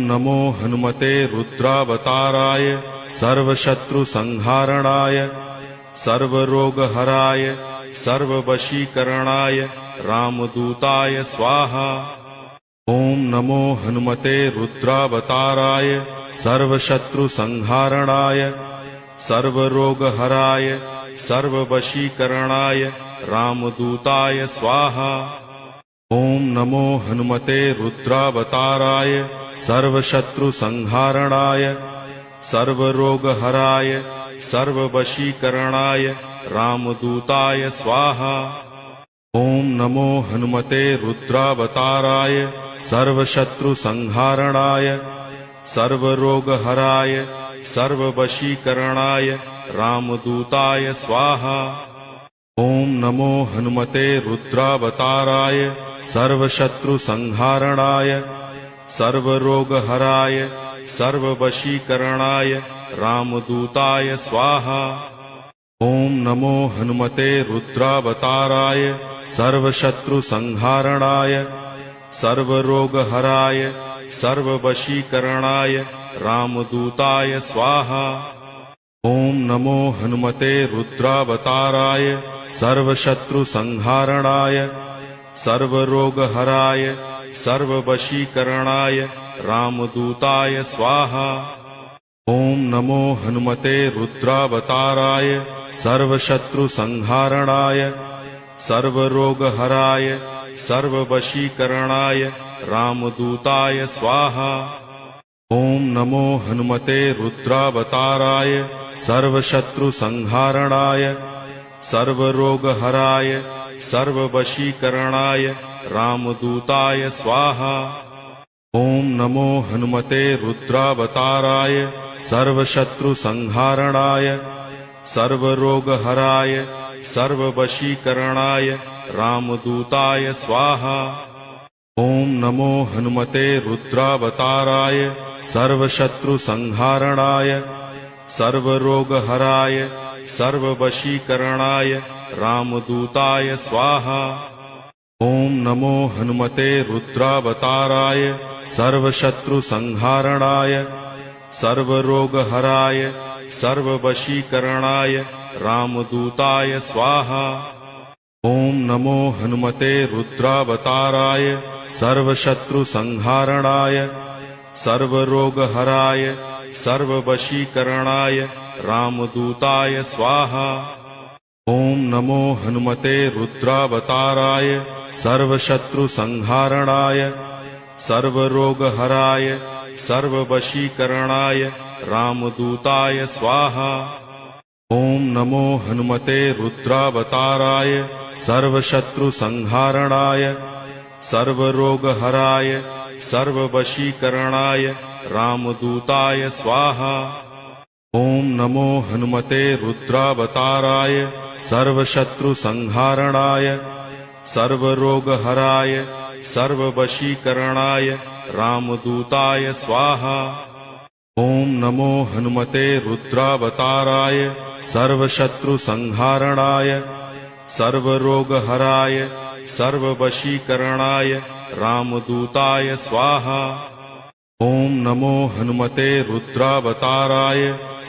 नमो हनुमते रुद्रावताराय सर्वशत्रुसंहारणाय सर्वरोगहराय सर्ववशीकरणाय रामदूताय स्वाहा। ओम नमो हनुमते रुद्रावताराय सर्वशत्रुसंहारणाय सर्वरोगहराय सर्ववशीकरणाय रामदूताय स्वाहा। ओम नमो हनुमते रुद्रावताराय सर्वशत्रुसंहारणाय सर्वरोगहराय सर्ववशीकरणाय रामदूताय स्वाहा। ओम नमो हनुमते रुद्रावताराय सर्वशत्रुसंहारणाय सर्वरोगहराय सर्ववशीकरणाय रामदूताय स्वाहा। ओम नमो हनुमते रुद्रावताराय सर्वशत्रुसंहारणाय सर्वरोगहराय सर्ववशीकरणाय रामदूताय स्वाहा। ओम नमो हनुमते रुद्रावताराय सर्वशत्रुसंहारणाय सर्वरोगहराय सर्ववशीकरणाय रामदूताय स्वाहा। ओम नमो हनुमते रुद्रावताराय सर्वशत्रुसंहारणाय सर्वरोगहराय सर्ववशीकरणाय रामदूताय स्वाहा। ओम नमो हनुमते रुद्रावताराय सर्वशत्रुसंहारणाय सर्वरोगहराय सर्ववशीकरणाय रामदूताय स्वाहा। ओम नमो हनुमते रुद्रावताराय सर्वशत्रुसंहारणाय सर्वरोगहराय सर्ववशीकरणाय रामदूताय स्वाहा। ओम नमो हनुमते रुद्रावताराय सर्वशत्रुसंहारणाय सर्वरोगहराय सर्ववशीकरणाय रामदूताय स्वाहा। ओम नमो हनुमते रुद्रावताराय सर्वशत्रुसंहारणाय सर्वरोगहराय सर्ववशीकरणाय रामदूताय स्वाहा। ओम नमो हनुमते रुद्रावताराय सर्वशत्रुसंहारणाय सर्वरोगहराय सर्ववशीकरणाय रामदूताय स्वाहा। ओम नमो हनुमते रुद्रावताराय सर्वशत्रुसंहारणाय सर्वरोगहराय सर्ववशीकरणाय रामदूताय स्वाहा। ओम नमो हनुमते रुद्रावताराय सर्वशत्रुसंहारणाय सर्वरोगहराय सर्ववशीकरणाय रामदूताय स्वाहा। ओम नमो हनुमते रुद्रावताराय सर्वशत्रुसंहारणाय सर्वरोगहराय सर्ववशीकरणाय रामदूताय स्वाहा। ओम नमो हनुमते रुद्रावताराय सर्वशत्रुसंहारणाय सर्वरोगहराय सर्ववशीकरणाय रामदूताय स्वाहा। ओम नमो हनुमते रुद्रावताराय सर्वशत्रुसंहारणाय सर्वरोगहराय सर्ववशीकरणाय रामदूताय स्वाहा। ओम नमो हनुमते रुद्रावताराय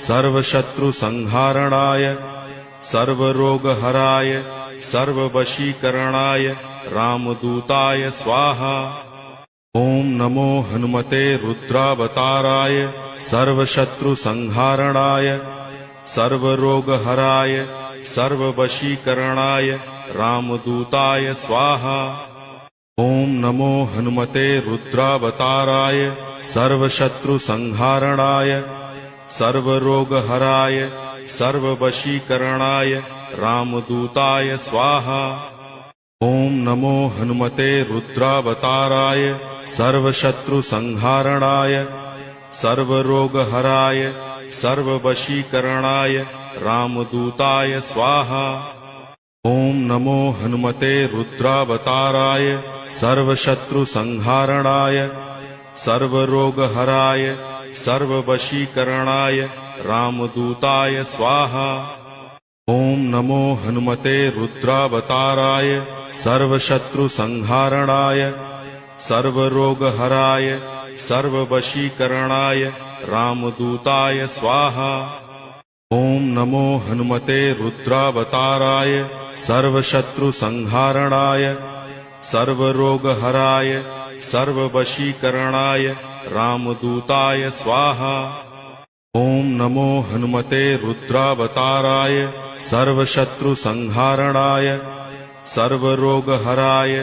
सर्वशत्रुसंहारणाय सर्वरोगहराय सर्ववशीकरणाय रामदूताय स्वाहा। ओम नमो हनुमते रुद्रावताराय सर्वशत्रुसंहारणाय सर्वरोगहराय सर्ववशीकरणाय रामदूताय स्वाहा। ओम नमो हनुमते रुद्रावताराय सर्वशत्रुसंहारणाय सर्वरोगहराय सर्ववशीकरणाय रामदूताय स्वाहा। ओम नमो हनुमते रुद्रावताराय सर्वशत्रुसंहारणाय सर्वरोगहराय सर्ववशीकरणाय रामदूताय स्वाहा। ओम नमो हनुमते रुद्रावताराय सर्वशत्रुसंहारणाय सर्वरोगहराय सर्ववशीकरणाय रामदूताय स्वाहा। ओम नमो हनुमते रुद्रावताराय सर्वशत्रुसंहारणाय सर्वरोगहराय सर्ववशीकरणाय रामदूताय स्वाहा। ओम नमो हनुमते रुद्रावताराय सर्वशत्रुसंहारणाय सर्वरोगहराय सर्ववशीकरणाय रामदूताय स्वाहा। ओम नमो हनुमते रुद्रावताराय सर्वशत्रुसंहारणाय सर्वरोगहराय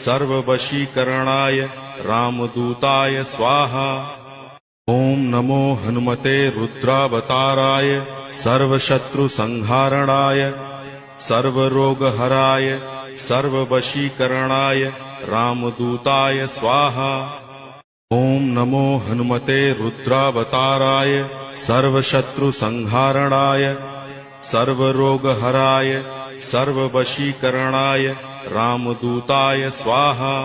सर्ववशीकरणाय रामदूताय स्वाहा। ओम नमो हनुमते रुद्रावताराय सर्वशत्रुसंहारणाय सर्वरोगहराय सर्ववशीकरणाय रामदूताय स्वाहा। ओम नमो हनुमते रुद्रावताराय सर्वशत्रुसंहारणाय सर्वरोगहराय सर्ववशीकरणाय रामदूताय स्वाहा।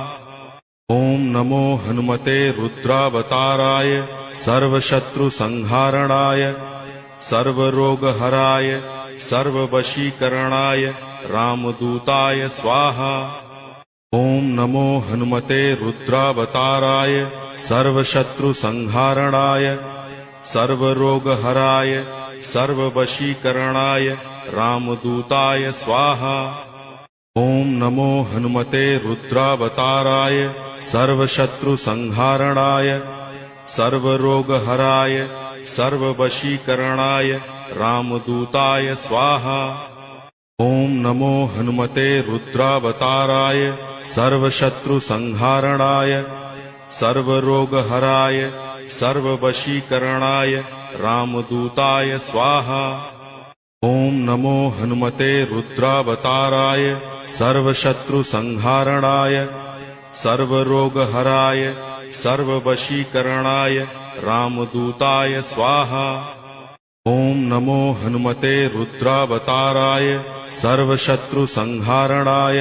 ओम नमो हनुमते रुद्रावताराय सर्वशत्रुसंहारणाय सर्वरोगहराय सर्ववशीकरणाय रामदूताय स्वाहा। ओम नमो हनुमते रुद्रावताराय सर्वशत्रुसंहारणाय सर्वरोगहराय सर्ववशीकरणाय रामदूताय स्वाहा। ओम नमो हनुमते रुद्रावताराय सर्वशत्रुसंहारणाय सर्वरोगहराय सर्ववशीकरणाय रामदूताय स्वाहा। ओम नमो हनुमते रुद्रावताराय सर्वशत्रुसंहारणाय सर्वरोगहराय सर्ववशीकरणाय रामदूताय स्वाहा। ओम नमो हनुमते रुद्रावताराय सर्वशत्रुसंहारणाय सर्वरोगहराय सर्ववशीकरणाय रामदूताय स्वाहा। ओम नमो हनुमते रुद्रावताराय सर्वशत्रुसंहारणाय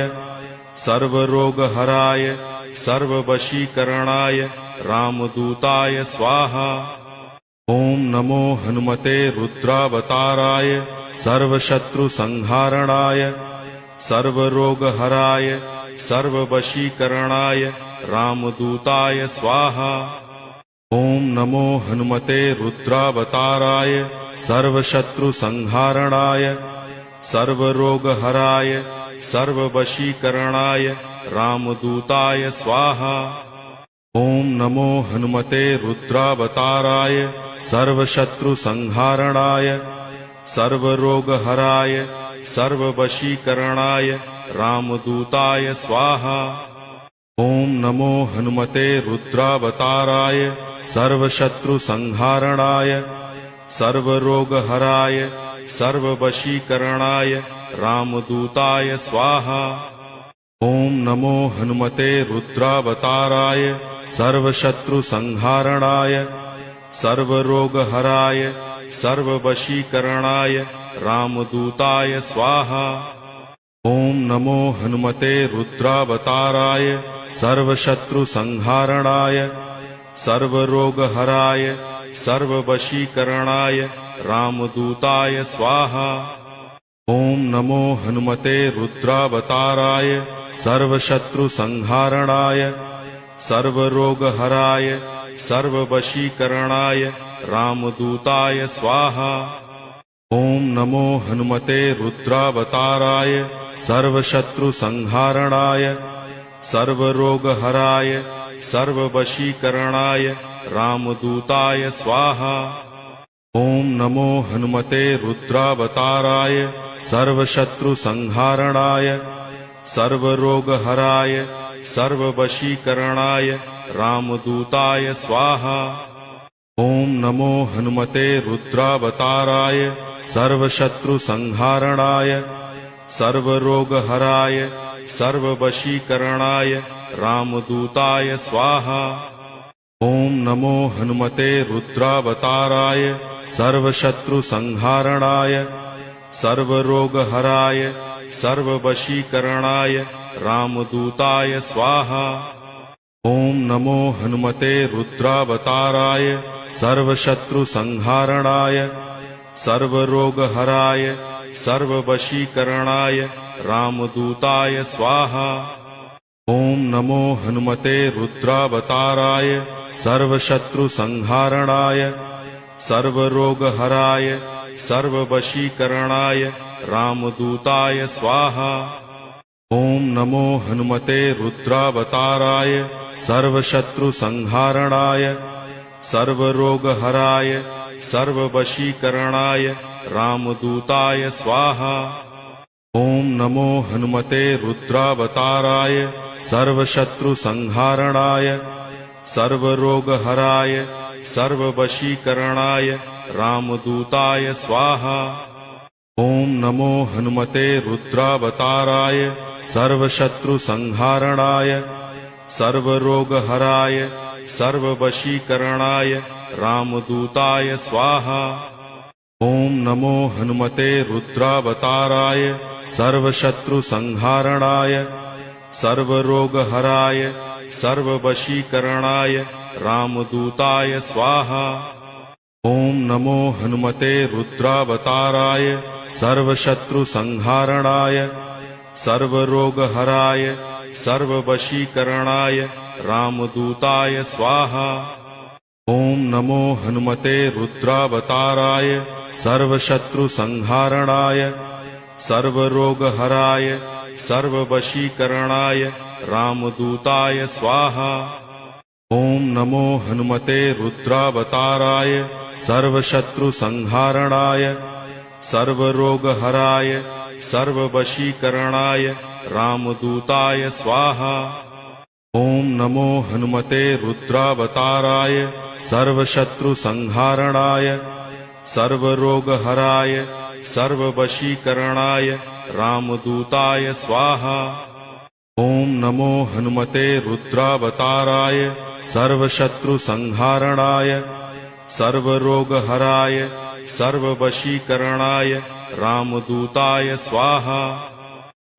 सर्वरोगहराय सर्ववशीकरणाय रामदूताय स्वाहा। ओम नमो हनुमते रुद्रावताराय सर्वशत्रुसंहारणाय सर्वरोगहराय सर्ववशीकरणाय रामदूताय स्वाहा। ओम नमो हनुमते रुद्रावताराय सर्वशत्रुसंहारणाय सर्वरोगहराय सर्ववशीकरणाय रामदूताय स्वाहा। ओम नमो हनुमते रुद्रावताराय सर्वशत्रुसंहारणाय सर्वरोगहराय सर्ववशीकरणाय रामदूताय स्वाहा। ओम नमो हनुमते रुद्रावताराय सर्वशत्रुसंहारणाय सर्वरोगहराय सर्ववशीकरणाय रामदूताय स्वाहा। ओम नमो हनुमते रुद्रावताराय सर्वशत्रुसंहारणाय सर्वरोगहराय सर्ववशीकरणाय रामदूताय स्वाहा। ओम नमो हनुमते रुद्रावताराय सर्वशत्रुसंहारणाय सर्वरोगहराय सर्ववशीकरणाय रामदूताय स्वाहा। ओम नमो हनुमते रुद्रावताराय सर्वशत्रुसंहारणाय सर्वरोगहराय सर्ववशीकरणाय रामदूताय स्वाहा। ओम नमो हनुमते रुद्रावताराय सर्वशत्रुसंहारणाय सर्वरोगहराय सर्ववशीकरणाय रामदूताय स्वाहा। ओम नमो हनुमते रुद्रावताराय सर्वशत्रुसंहारणाय सर्वरोगहराय सर्ववशीकरणाय रामदूताय स्वाहा। ओम नमो हनुमते रुद्रावताराय सर्वशत्रुसंहारणाय सर्वरोगहराय सर्ववशीकरणाय रामदूताय स्वाहा। ओम नमो हनुमते रुद्रावताराय सर्वशत्रुसंहारणाय सर्वरोगहराय सर्ववशीकरणाय रामदूताय स्वाहा। ओम नमो हनुमते रुद्रावताराय सर्वशत्रुसंहारणाय सर्वरोगहराय सर्ववशीकरणाय रामदूताय स्वाहा। ओम नमो हनुमते रुद्रावताराय सर्वशत्रुसंहारणाय सर्वरोगहराय सर्ववशीकरणाय रामदूताय स्वाहा। ओम नमो हनुमते रुद्रावताराय सर्वशत्रुसंहारणाय सर्वरोगहराय सर्ववशीकरणाय रामदूताय स्वाहा। ओम नमो हनुमते रुद्रावताराय सर्वशत्रुसंहारणाय सर्वरोगहराय सर्ववशीकरणाय रामदूताय स्वाहा। ओम नमो हनुमते रुद्रावताराय सर्वशत्रुसंहारणाय सर्वरोगहराय सर्ववशीकरणाय रामदूताय स्वाहा। ओम नमो हनुमते रुद्रावताराय सर्वशत्रुसंहारणाय सर्वरोगहराय सर्ववशीकरणाय रामदूताय स्वाहा। ओम नमो हनुमते रुद्रावताराय सर्वशत्रुसंहारणाय सर्वरोगहराय सर्ववशीकरणाय रामदूताय स्वाहा। ओम नमो हनुमते रुद्रावताराय सर्वशत्रुसंहारणाय सर्वरोगहराय सर्ववशीकरणाय रामदूताय स्वाहा। ओम नमो हनुमते रुद्रावताराय सर्वशत्रुसंहारणाय सर्वरोगहराय सर्ववशीकरणाय रामदूताय स्वाहा। ओम नमो हनुमते रुद्रावताराय सर्वशत्रुसंहारणाय सर्वरोगहराय सर्ववशीकरणाय रामदूताय स्वाहा। ओम नमो हनुमते रुद्रावताराय सर्वशत्रुसंहारणाय सर्वरोगहराय सर्ववशीकरणाय रामदूताय स्वाहा।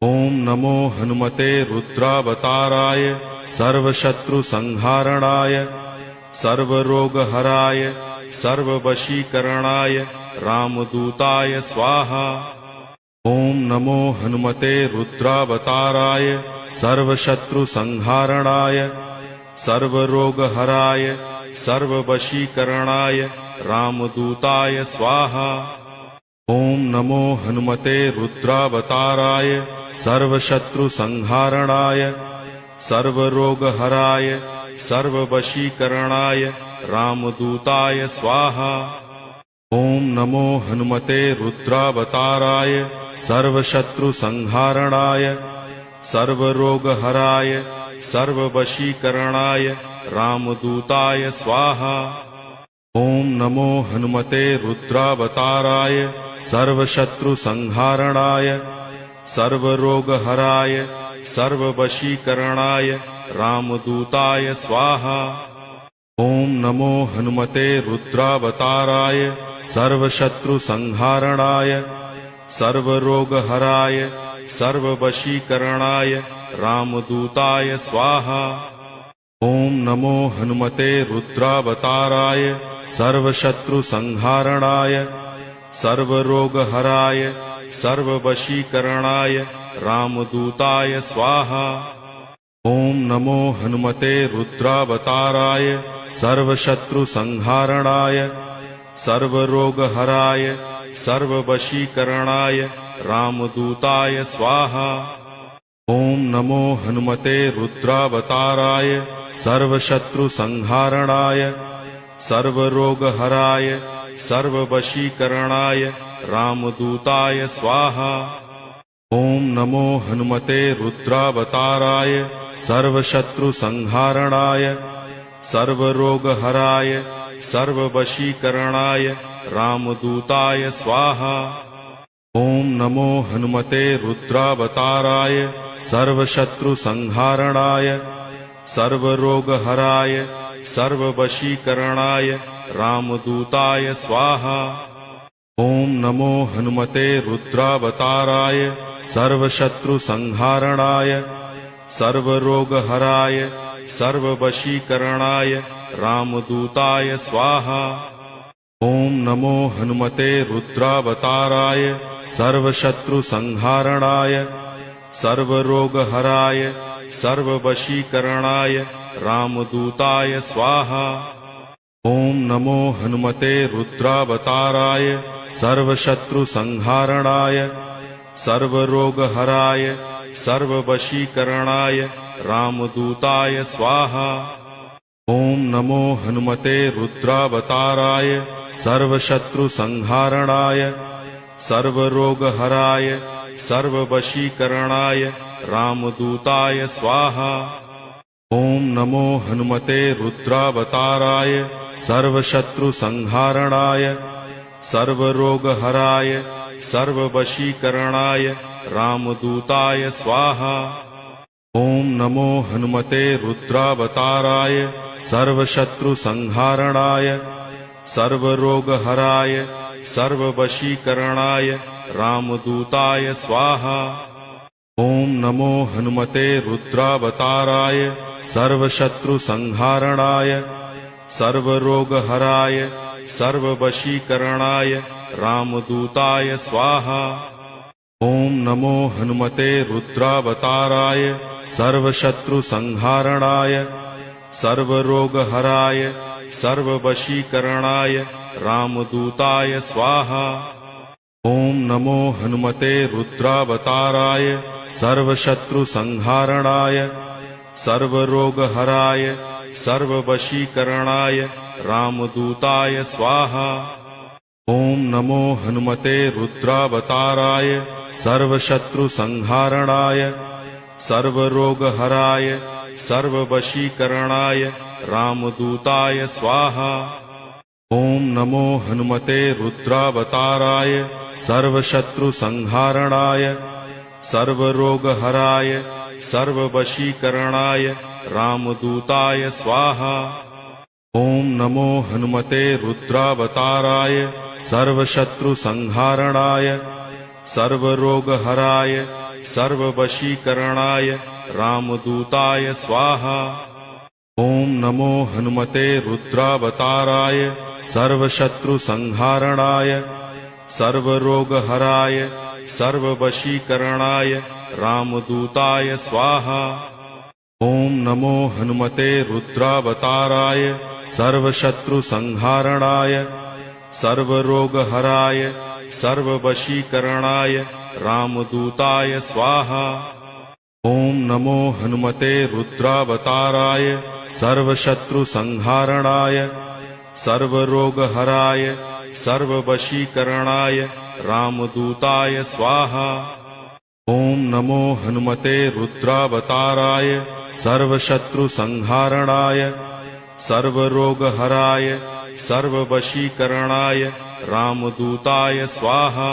ओम नमो हनुमते रुद्रावताराय सर्वशत्रुसंहारणाय सर्वरोगहराय सर्ववशीकरणाय रामदूताय स्वाहा। ओम नमो हनुमते रुद्रावताराय सर्वशत्रुसंहारणाय सर्वरोगहराय सर्ववशीकरणाय रामदूताय स्वाहा। ओम नमो हनुमते रुद्रावताराय सर्वशत्रुसंहारणाय सर्वरोगहराय सर्ववशीकरणाय रामदूताय स्वाहा। ओम नमो हनुमते रुद्रावताराय सर्वशत्रुसंहारणाय सर्वरोगहराय सर्ववशीकरणाय रामदूताय स्वाहा। ओम नमो हनुमते रुद्रावताराय सर्वशत्रुसंहारणाय सर्वरोगहराय सर्ववशीकरणाय रामदूताय स्वाहा। ओम नमो हनुमते रुद्रावताराय सर्वशत्रुसंहारणाय सर्वरोगहराय सर्ववशीकरणाय रामदूताय स्वाहा। ओम नमो हनुमते रुद्रावताराय सर्वशत्रुसंहारणाय सर्वरोगहराय सर्ववशीकरणाय रामदूताय स्वाहा। ओम नमो हनुमते रुद्रावताराय सर्वशत्रुसंहारणाय सर्वरोगहराय सर्ववशीकरणाय रामदूताय स्वाहा। ओम नमो हनुमते रुद्रावताराय सर्वशत्रुसंहारणाय सर्वरोगहराय सर्ववशीकरणाय रामदूताय स्वाहा। ओम नमो हनुमते रुद्रावताराय सर्वशत्रुसंहारणाय सर्वरोगहराय सर्ववशीकरणाय रामदूताय स्वाहा। ओम नमो हनुमते रुद्रावताराय सर्वशत्रुसंहारणाय सर्वरोगहराय सर्ववशीकरणाय रामदूताय स्वाहा। ओम नमो हनुमते रुद्रावताराय सर्वशत्रुसंहारणाय सर्वरोगहराय सर्ववशीकरणाय रामदूताय स्वाहा। ओम नमो हनुमते रुद्रावताराय सर्वशत्रुसंहारणाय सर्वरोगहराय सर्ववशीकरणाय रामदूताय स्वाहा। ओम नमो हनुमते रुद्रावताराय सर्वशत्रुसंहारणाय सर्वरोगहराय सर्ववशीकरणाय रामदूताय स्वाहा। ओम नमो हनुमते रुद्रावताराय सर्वशत्रुसंहारणाय सर्वरोगहराय सर्ववशीकरणाय रामदूताय स्वाहा। ओम नमो हनुमते रुद्रावताराय सर्वशत्रुसंहारणाय सर्वरोगहराय सर्ववशीकरणाय रामदूताय स्वाहा। ओम नमो हनुमते रुद्रावताराय सर्वशत्रुसंहारणाय सर्वरोगहराय सर्ववशीकरणाय रामदूताय स्वाहा। ओम नमो हनुमते रुद्रावताराय सर्वशत्रुसंहारणाय सर्वरोगहराय सर्ववशीकरणाय रामदूताय स्वाहा। ओम नमो हनुमते रुद्रावताराय सर्वशत्रुसंहारणाय सर्वरोगहराय सर्ववशीकरणाय रामदूताय स्वाहा। ओम नमो हनुमते रुद्रावताराय सर्वशत्रुसंहारणाय सर्वरोगहराय सर्ववशीकरणाय रामदूताय स्वाहा। ओम नमो हनुमते रुद्रावताराय सर्वशत्रुसंहारणाय सर्वरोगहराय सर्ववशीकरणाय रामदूताय स्वाहा। ओम नमो हनुमते रुद्रावताराय सर्वशत्रुसंहारणाय सर्वरोगहराय सर्ववशीकरणाय रामदूताय स्वाहा। ओम नमो हनुमते रुद्रावताराय सर्वशत्रुसंहारणाय सर्वरोगहराय सर्ववशीकरणाय रामदूताय स्वाहा। ओम नमो हनुमते रुद्रावताराय सर्वशत्रुसंहारणाय सर्वरोगहराय सर्ववशीकरणाय रामदूताय स्वाहा। ओम नमो हनुमते रुद्रावताराय सर्वशत्रुसंहारणाय सर्वरोगहराय सर्ववशीकरणाय रामदूताय स्वाहा। ओम नमो हनुमते रुद्रावताराय सर्वशत्रुसंहारणाय सर्वरोगहराय सर्ववशीकरणाय रामदूताय स्वाहा। ओम नमो हनुमते रुद्रावताराय सर्वशत्रुसंहारणाय सर्वरोगहराय सर्ववशीकरणाय रामदूताय स्वाहा।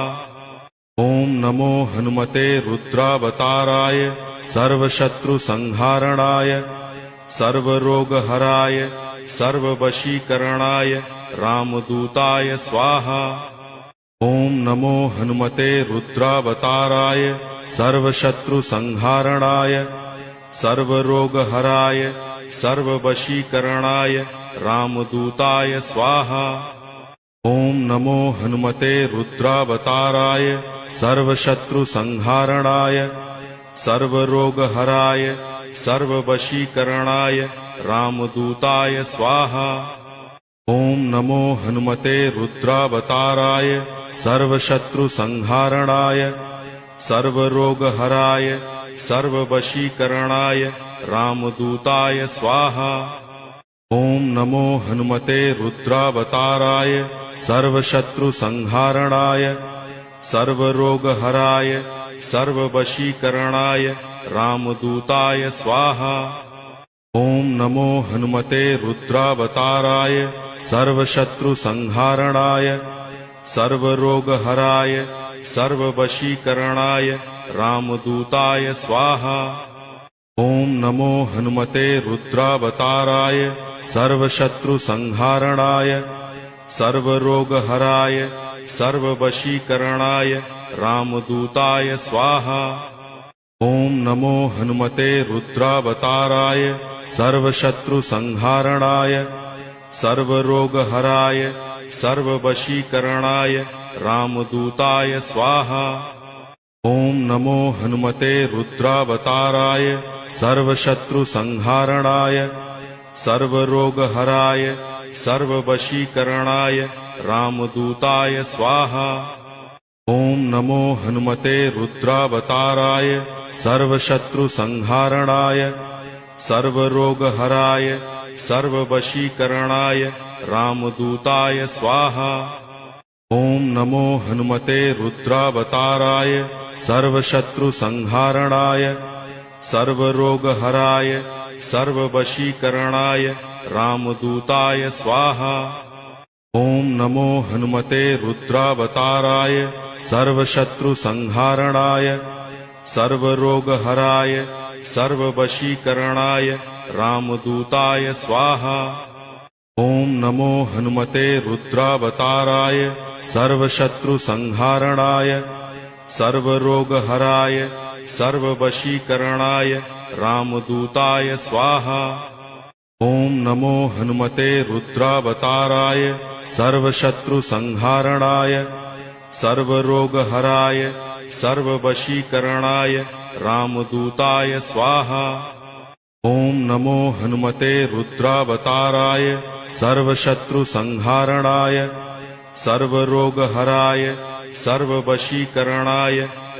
ओम नमो हनुमते रुद्रावताराय सर्वशत्रुसंहारणाय सर्वरोगहराय सर्ववशीकरणाय रामदूताय स्वाहा। ओम नमो हनुमते रुद्रावताराय सर्वशत्रुसंहारणाय सर्वरोगहराय सर्ववशीकरणाय रामदूताय स्वाहा। ओम नमो हनुमते रुद्रावताराय सर्वशत्रुसंहारणाय सर्वरोगहराय सर्ववशीकरणाय रामदूताय स्वाहा। ओम नमो हनुमते रुद्रावताराय सर्वशत्रुसंहारणाय सर्वरोगहराय सर्ववशीकरणाय रामदूताय स्वाहा। ओम नमो हनुमते रुद्रावताराय सर्वशत्रुसंहारणाय सर्वरोगहराय सर्ववशीकरणाय रामदूताय स्वाहा। ओम नमो हनुमते रुद्रावताराय सर्वशत्रुसंहारणाय सर्वरोगहराय सर्ववशीकरणाय रामदूताय स्वाहा। ओम नमो हनुमते रुद्रावताराय सर्वशत्रुसंहारणाय सर्वरोगहराय सर्ववशीकरणाय रामदूताय स्वाहा। ओम नमो हनुमते रुद्रावताराय सर्वशत्रुसंहारणाय सर्वरोगहराय सर्ववशीकरणाय रामदूताय स्वाहा। ओम नमो हनुमते रुद्रावताराय सर्वशत्रुसंहारणाय सर्वरोगहराय सर्ववशीकरणाय रामदूताय स्वाहा। ओम नमो हनुमते रुद्रावताराय सर्वशत्रुसंहारणाय सर्वरोगहराय सर्ववशीकरणाय रामदूताय स्वाहा। ओम नमो हनुमते रुद्रावताराय सर्वशत्रुसंहारणाय सर्वरोगहराय सर्ववशीकरणाय रामदूताय स्वाहा। ओम नमो हनुमते रुद्रावताराय सर्वशत्रुसंहारणाय सर्वरोगहराय सर्ववशीकरणाय रामदूताय स्वाहा। ओम नमो हनुमते रुद्रावताराय सर्वशत्रुसंहारणाय सर्वरोगहराय सर्ववशीकरणाय रामदूताय स्वाहा। ओम नमो हनुमते रुद्रावताराय सर्वशत्रुसंहारणाय सर्वरोगहराय सर्ववशीकरणाय रामदूताय स्वाहा। ओम नमो हनुमते रुद्रावताराय सर्वशत्रुसंहारणाय सर्वरोगहराय सर्ववशीकरणाय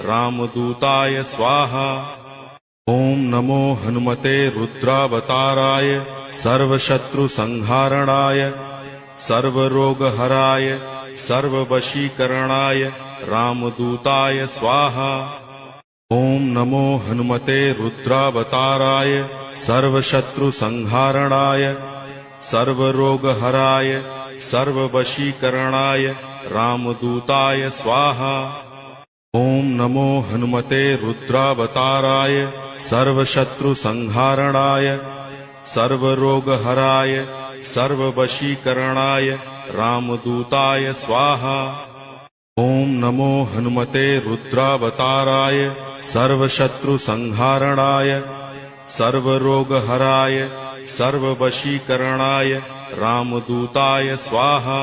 रामदूताय स्वाहा। ओम नमो हनुमते रुद्रावताराय सर्वशत्रुसंहारणाय सर्वरोगहराय सर्ववशीकरणाय रामदूताय स्वाहा। ओम नमो हनुमते रुद्रावताराय सर्वशत्रुसंहारणाय सर्वरोगहराय सर्ववशीकरणाय रामदूताय स्वाहा। ओम नमो हनुमते रुद्रावताराय सर्वशत्रुसंहारणाय सर्वरोगहराय सर्ववशीकरणाय रामदूताय स्वाहा। ओम नमो हनुमते रुद्रावताराय सर्वशत्रुसंहारणाय सर्वरोगहराय सर्ववशीकरणाय रामदूताय स्वाहा।